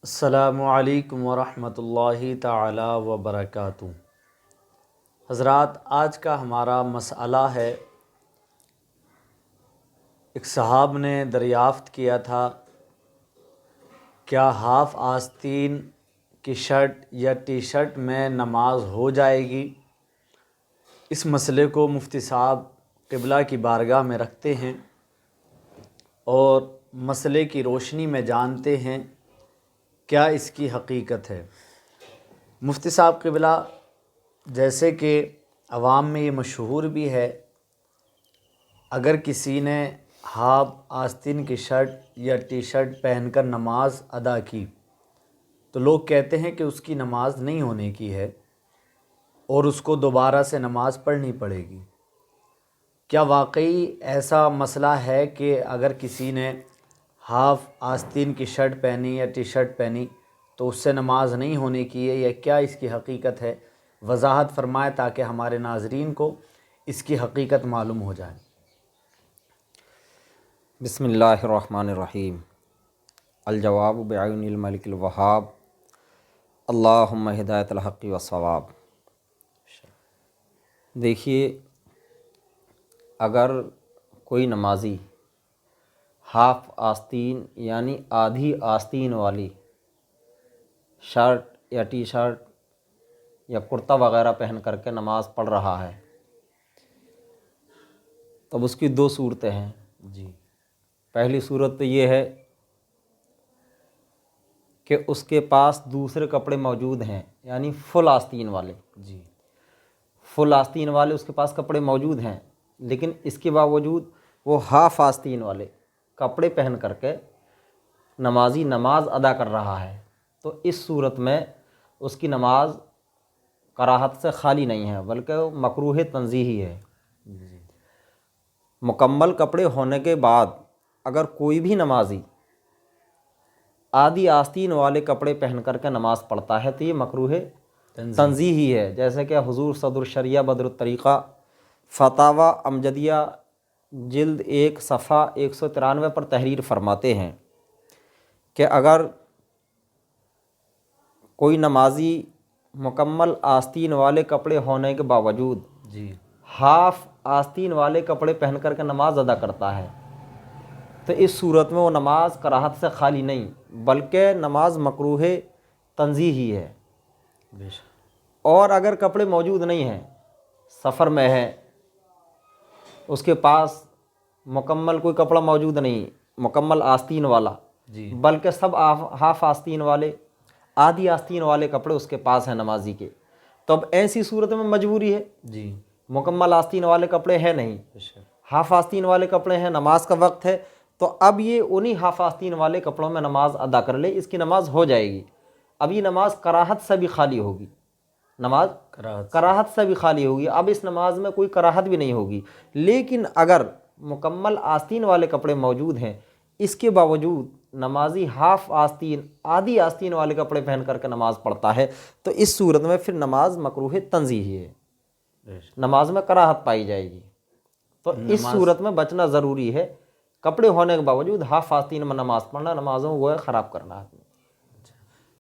السلام علیکم ورحمۃ اللہ تعالی وبرکاتہ۔ حضرات، آج کا ہمارا مسئلہ ہے، ایک صاحب نے دریافت کیا تھا کیا ہاف آستین کی شرٹ یا ٹی شرٹ میں نماز ہو جائے گی؟ اس مسئلے کو مفتی صاحب قبلہ کی بارگاہ میں رکھتے ہیں اور مسئلے کی روشنی میں جانتے ہیں کیا اس کی حقیقت ہے۔ مفتی صاحب قبلہ، جیسے کہ عوام میں یہ مشہور بھی ہے، اگر کسی نے ہاف آستین کی شرٹ یا ٹی شرٹ پہن کر نماز ادا کی تو لوگ کہتے ہیں کہ اس کی نماز نہیں ہونے کی ہے اور اس کو دوبارہ سے نماز پڑھنی پڑے گی۔ کیا واقعی ایسا مسئلہ ہے کہ اگر کسی نے ہاف آستین کی شرٹ پہنی یا ٹی شرٹ پہنی تو اس سے نماز نہیں ہونے کی ہے، یا کیا اس کی حقیقت ہے؟ وضاحت فرمائے تاکہ ہمارے ناظرین کو اس کی حقیقت معلوم ہو جائے۔ بسم اللہ الرحمن الرحیم۔ الجواب بعین الملک الوہاب، اللہم ہدایت الحق والصواب۔ دیکھیے، اگر کوئی نمازی ہاف آستین یعنی آدھی آستین والی شرٹ یا ٹی شرٹ یا کرتا وغیرہ پہن کر کے نماز پڑھ رہا ہے، تب اس کی دو صورتیں ہیں۔ پہلی صورت تو یہ ہے کہ اس کے پاس دوسرے کپڑے موجود ہیں، یعنی فل آستین والے۔ فل آستین والے اس کے پاس کپڑے موجود ہیں، لیکن اس کے باوجود وہ ہاف آستین والے کپڑے پہن کر کے نمازی نماز ادا کر رہا ہے، تو اس صورت میں اس کی نماز کراہت سے خالی نہیں ہے، بلکہ وہ مکروہ تنزیہی ہے۔ مکمل کپڑے ہونے کے بعد اگر کوئی بھی نمازی آدھی آستین والے کپڑے پہن کر کے نماز پڑھتا ہے تو یہ مکروہ تنزیہی ہے، جیسے کہ حضور صدر الشریعہ بدر الطریقہ فتاوی امجدیہ جلد 1 صفحہ 193 پر تحریر فرماتے ہیں کہ اگر کوئی نمازی مکمل آستین والے کپڑے ہونے کے باوجود ہاف آستین والے کپڑے پہن کر کے نماز ادا کرتا ہے تو اس صورت میں وہ نماز کراہت سے خالی نہیں بلکہ نماز مکروہ تنزیہی ہے۔ اور اگر کپڑے موجود نہیں ہیں، سفر میں ہے، اس کے پاس مکمل کوئی کپڑا موجود نہیں مکمل آستین والا، بلکہ سب ہاف آستین والے آدھی آستین والے کپڑے اس کے پاس ہیں نمازی کے، تو اب ایسی صورت میں مجبوری ہے، مکمل آستین والے کپڑے ہیں نہیں، ہاف آستین والے کپڑے ہیں، نماز کا وقت ہے، تو اب یہ انہی ہاف آستین والے کپڑوں میں نماز ادا کر لے، اس کی نماز ہو جائے گی۔ اب یہ نماز کراہت سے بھی خالی ہوگی، نماز کراہت سے بھی خالی ہوگی، اب اس نماز میں کوئی کراہت بھی نہیں ہوگی۔ لیکن اگر مکمل آستین والے کپڑے موجود ہیں، اس کے باوجود نمازی ہاف آستین آدھی آستین والے کپڑے پہن کر کے نماز پڑھتا ہے تو اس صورت میں پھر نماز مکروہ تنزیہی ہے، نماز میں کراہت پائی جائے گی، تو اس صورت میں بچنا ضروری ہے۔ کپڑے ہونے کے باوجود ہاف آستین میں نماز پڑھنا نمازوں کو خراب کرنا ہے۔